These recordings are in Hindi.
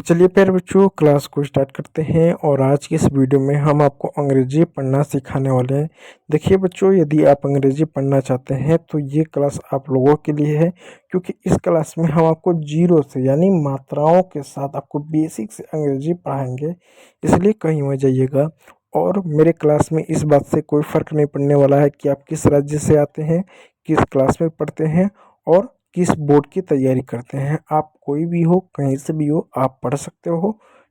चलिए प्यारे बच्चों, क्लास को स्टार्ट करते हैं। और आज की इस वीडियो में हम आपको अंग्रेजी पढ़ना सिखाने वाले हैं। देखिए बच्चों, यदि आप अंग्रेजी पढ़ना चाहते हैं तो ये क्लास आप लोगों के लिए है, क्योंकि इस क्लास में हम आपको जीरो से यानी मात्राओं के साथ आपको बेसिक से अंग्रेजी पढ़ाएंगे। इसलिए कहीं मत जाइएगा। और मेरे क्लास में इस बात से कोई फ़र्क नहीं पड़ने वाला है कि आप किस राज्य से आते हैं, किस क्लास में पढ़ते हैं और किस बोर्ड की तैयारी करते हैं। आप कोई भी हो, कहीं से भी हो, आप पढ़ सकते हो।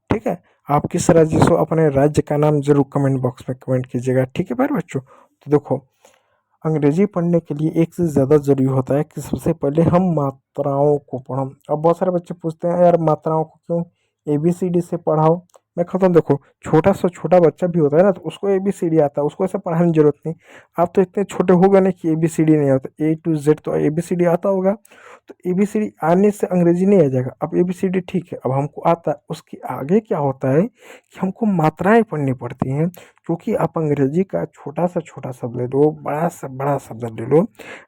ठीक है। आप किस राज्य से हो, अपने राज्य का नाम जरूर कमेंट बॉक्स में कमेंट कीजिएगा। ठीक है प्यारे बच्चों। तो देखो, अंग्रेजी पढ़ने के लिए एक से ज़्यादा ज़रूरी होता है कि सबसे पहले हम मात्राओं को पढ़ो। अब बहुत सारे बच्चे पूछते हैं, यार मात्राओं को क्यों ABCD से पढ़ाओ। मैं कहता हूँ देखो, छोटा सा छोटा बच्चा भी होता है ना, तो उसको ABCD आता है, उसको ऐसा पढ़ाने की जरूरत नहीं। आप तो इतने छोटे हो गए नहीं कि ABCD नहीं आता, A to Z तो ABCD आता होगा। तो ABCD आने से अंग्रेजी नहीं आ जाएगा। अब ABCD ठीक है, अब हमको आता है, उसके आगे क्या होता है कि हमको मात्राएं पढ़नी पड़ती हैं। क्योंकि आप अंग्रेजी का छोटा शब्द ले लो, बड़ा से बड़ा शब्द ले लो,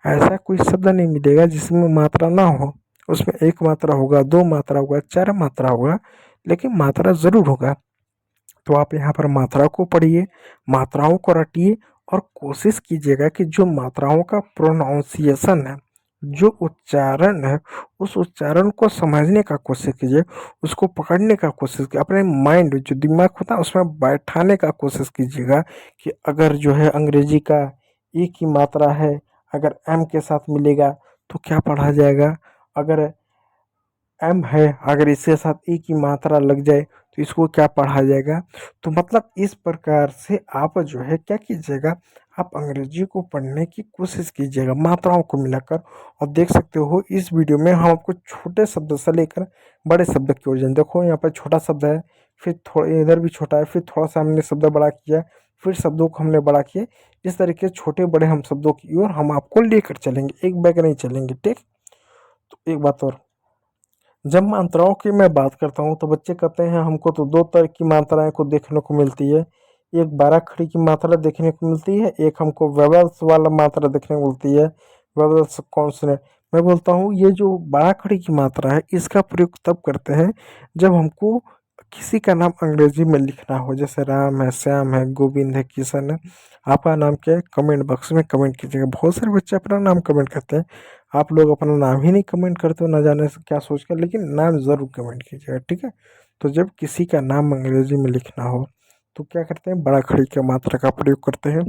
ऐसा कोई शब्द नहीं मिलेगा जिसमें मात्रा ना हो। उसमें एक मात्रा होगा, दो मात्रा होगा, चार मात्रा होगा, लेकिन मात्रा ज़रूर होगा। तो आप यहाँ पर मात्रा को पढ़िए, मात्राओं को रटिए और कोशिश कीजिएगा कि जो मात्राओं का प्रोनाउंसिएशन है, जो उच्चारण है, उस उच्चारण को समझने का कोशिश कीजिए, उसको पकड़ने का कोशिश कीजिए, अपने माइंड जो दिमाग होता है उसमें बैठाने का कोशिश कीजिएगा कि अगर जो है अंग्रेजी का ई की मात्रा है, अगर एम के साथ मिलेगा तो क्या पढ़ा जाएगा। अगर एम है, अगर इसके साथ ई की मात्रा लग जाए तो इसको क्या पढ़ा जाएगा। तो मतलब इस प्रकार से आप जो है क्या कीजिएगा, आप अंग्रेजी को पढ़ने की कोशिश कीजिएगा मात्राओं को मिलाकर। और देख सकते हो इस वीडियो में हम आपको छोटे शब्द से लेकर बड़े शब्द की ओर जाएं। देखो यहाँ पर छोटा शब्द है, फिर थोड़ा इधर भी छोटा है, फिर थोड़ा सा हमने शब्द बड़ा किया, फिर शब्दों को हमने बड़ा किया। इस तरीके छोटे बड़े हम शब्दों की ओर हम आपको लेकर चलेंगे, एक बैग नहीं चलेंगे। ठीक। तो एक बात और, जब मात्राओं की मैं बात करता हूँ तो बच्चे कहते हैं हमको तो दो तरह की मात्राएं को देखने को मिलती है। एक बारह खड़ी की मात्रा देखने को मिलती है, एक हमको वेवल्स वाला मात्रा देखने को मिलती है, वेवल्स कॉन्सोनेंट। मैं बोलता हूँ ये जो बारह खड़ी की मात्रा है इसका प्रयोग तब करते हैं जब हमको किसी का नाम अंग्रेजी में लिखना हो, जैसे राम है, श्याम है, गोविंद है, किशन है। आपका नाम क्या है, कमेंट बॉक्स में कमेंट कीजिएगा। बहुत सारे बच्चे अपना नाम कमेंट करते हैं, आप लोग अपना नाम ही नहीं कमेंट करते हो, ना जाने से क्या सोच कर, लेकिन नाम ज़रूर कमेंट कीजिएगा। ठीक है। तो जब किसी का नाम अंग्रेजी में लिखना हो तो क्या करते हैं, बड़ा खड़ी की मात्रा का प्रयोग करते हैं।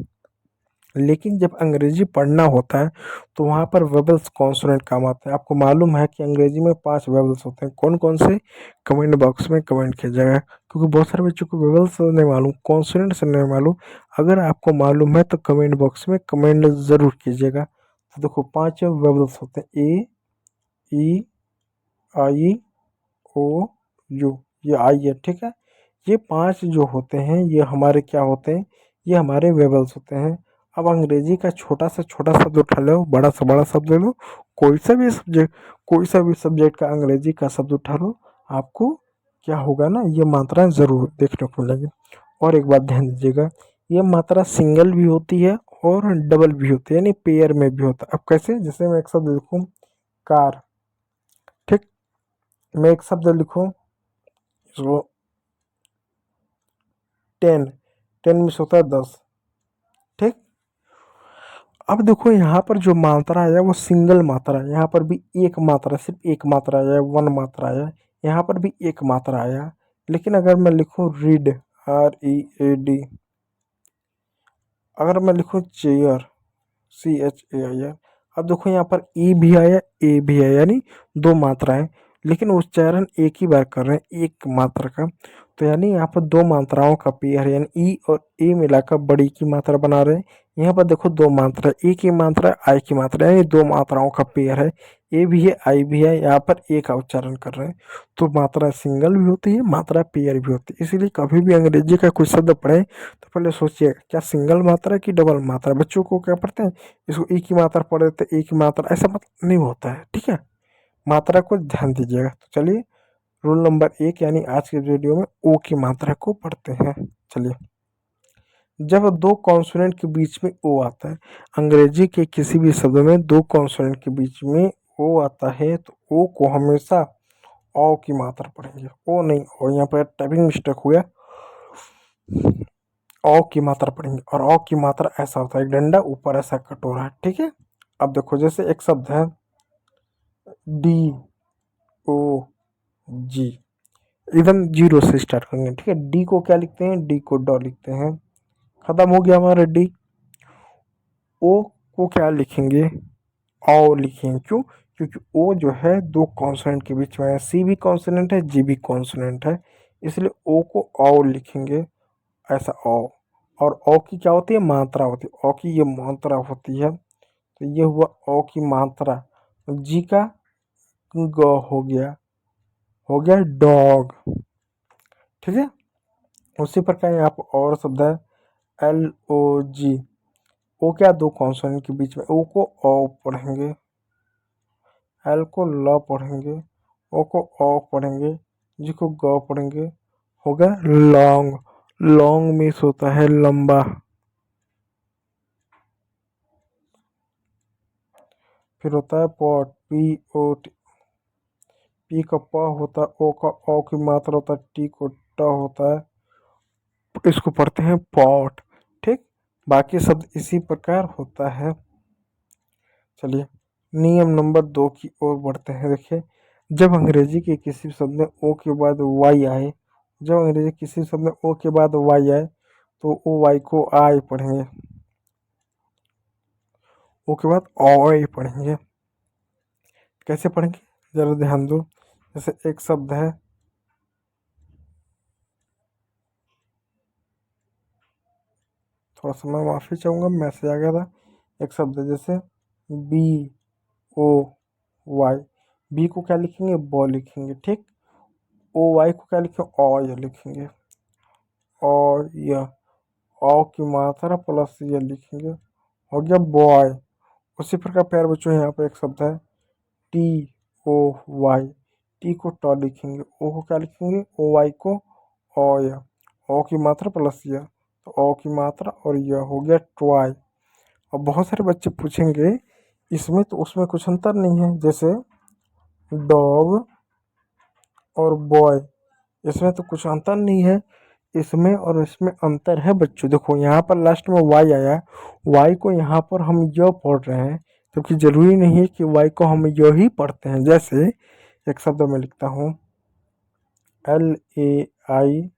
लेकिन जब अंग्रेजी पढ़ना होता है तो वहाँ पर वेवल्स कॉन्सोनेंट काम आते हैं। आपको मालूम है कि अंग्रेजी में 5 वेवल्स होते हैं, कौन कौन से, कमेंट बॉक्स में कमेंट कीजिएगा। क्योंकि बहुत सारे बच्चों को वेवल्स नहीं मालूम, कॉन्सोनेंट से नहीं मालूम। अगर आपको मालूम है तो कमेंट बॉक्स में कमेंट ज़रूर कीजिएगा। तो देखो 5 वेवल्स होते हैं, ए, ई, आई, ओ, यू। ये आई है, ठीक है। ये 5 जो होते हैं ये हमारे क्या होते हैं, ये हमारे वेवल्स होते हैं। अब अंग्रेजी का छोटा से छोटा शब्द उठा लो, बड़ा से बड़ा शब्द ले लो, कोई सा भी सब्जेक्ट का अंग्रेजी का शब्द उठा लो, आपको क्या होगा ना, ये मात्राएं ज़रूर देखने को मिलेंगी। और एक बात ध्यान दीजिएगा, ये मात्रा सिंगल भी होती है और डबल भी होती है, यानी पेयर में भी होता है। अब कैसे, जैसे मैं एक शब्द लिखूँ कार, ठीक, मैं एक शब्द लिखूँ इसको 10, 10 में से होता है 10। ठीक। अब देखो यहाँ पर जो मात्रा है वो सिंगल मात्रा है, यहाँ पर भी एक मात्रा, सिर्फ एक मात्रा आया, वन मात्रा आया, यहाँ पर भी एक मात्रा आया। लेकिन अगर मैं लिखूँ रीड, READ, अगर मैं लिखूँ चेयर, CHAIR, अब देखो यहाँ पर ई भी आया, ए भी आया, यानी दो मात्राएं, लेकिन उच्चारण एक ही बार कर रहे हैं, एक मात्रा का। तो यानी यहाँ पर दो मात्राओं का पेयर है, यानी ई और ए मिलाकर बड़ी की मात्रा बना रहे हैं। यहाँ पर देखो दो मात्रा, ए की मात्रा, आई की मात्रा, यानी दो मात्राओं का पेयर है, ए भी है, आई भी है, यहाँ पर ए का उच्चारण कर रहे हैं। तो मात्रा सिंगल भी होती है, मात्रा पेयर भी होती है। इसीलिए कभी भी अंग्रेजी का कोई शब्द पढ़े तो पहले सोचिए क्या सिंगल मात्रा की डबल मात्रा। बच्चों को क्या पढ़ते हैं, इसको एक ही मात्रा पढ़ देते, एक ही मात्रा, ऐसा मतलब नहीं होता है। ठीक है, मात्रा को ध्यान दीजिएगा। तो चलिए रूल नंबर 1 यानी आज के वीडियो में ओ की मात्रा को पढ़ते हैं। चलिए, जब दो कॉन्सोनेंट के बीच में ओ आता है, अंग्रेजी के किसी भी शब्द में दो कॉन्सोनेंट के बीच में ओ आता है तो ओ को हमेशा ओ की मात्रा पढ़ेंगे, ओ नहीं ओ, यहाँ पर टाइपिंग मिस्टेक हुआ, ओ की मात्रा पढ़ेंगे। और ओ की मात्रा ऐसा होता है, एक डंडा ऊपर ऐसा कटोरा है, ठीक है। अब देखो जैसे एक शब्द है डी ओ जी, एकदम जीरो से स्टार्ट करेंगे, ठीक है। डी को क्या लिखते हैं, डी को डॉ लिखते हैं, खत्म हो गया हमारा डी। ओ को क्या लिखेंगे, ओ लिखेंगे, क्यों, क्योंकि ओ जो है दो कॉन्सोनेंट के बीच में है, सी भी कॉन्सोनेंट है, जी भी कॉन्सोनेंट है, इसलिए ओ को ओ लिखेंगे, ऐसा ओ। और ओ की क्या होती है, मात्रा होती है, ओ की ये मात्रा होती है, तो ये हुआ ओ की मात्रा। जी का ग हो गया डॉग, ठीक है। उसी प्रकार यहाँ पर और शब्द है एल ओ जी, ओ क्या, दो कॉन्सोनेंट के बीच में, ओ को ओ पढ़ेंगे, एल को ल पढ़ेंगे, ओ को ओ पढ़ेंगे, जी को ग पढ़ेंगे, हो गया लॉन्ग। लॉन्ग मीन्स होता है लंबा। फिर होता है pot, P O T, P का प होता है, ओ का ओ की मात्रा होता है, टी को ट होता है, इसको पढ़ते हैं पॉट, ठीक। बाकी शब्द इसी प्रकार होता है। चलिए नियम नंबर 2 की ओर बढ़ते हैं। देखिए, जब अंग्रेजी के किसी शब्द में ओ के बाद वाई आए, जब अंग्रेजी किसी शब्द में ओ के बाद वाई आए, तो ओ वाई को आई पढ़ेंगे, ओ के बाद ऑय पढ़ेंगे। कैसे पढ़ेंगे जरा ध्यान दो। जैसे एक शब्द है, थोड़ा सा मैं माफ़ी चाहूँगा, मैसेज आ गया था। एक शब्द है जैसे बी ओ वाई, बी को क्या लिखेंगे, बॉ लिखेंगे, ठीक। ओ वाई को क्या लिखेंगे, ऑय लिखेंगे, और यह ओ की मात्रा प्लस ये लिखेंगे, हो गया बॉय। उसी प्रकार प्यारे बच्चों यहाँ पर एक शब्द है टी ओ वाई, टी को ट लिखेंगे, ओ को क्या लिखेंगे, ओ वाई को ऑय, ओ की मात्रा प्लस यह, तो ओ की मात्रा और यह हो गया ट्वाई। और बहुत सारे बच्चे पूछेंगे इसमें तो उसमें कुछ अंतर नहीं है, जैसे डॉग और बॉय, इसमें तो कुछ अंतर नहीं है, इसमें और इसमें अंतर है बच्चों। देखो यहाँ पर लास्ट में वाई आया, वाई को यहाँ पर हम य पढ़ रहे हैं, क्योंकि जरूरी नहीं है कि वाई को हम य ही पढ़ते हैं। जैसे एक शब्द में लिखता हूँ LAIDY,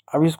अब इसको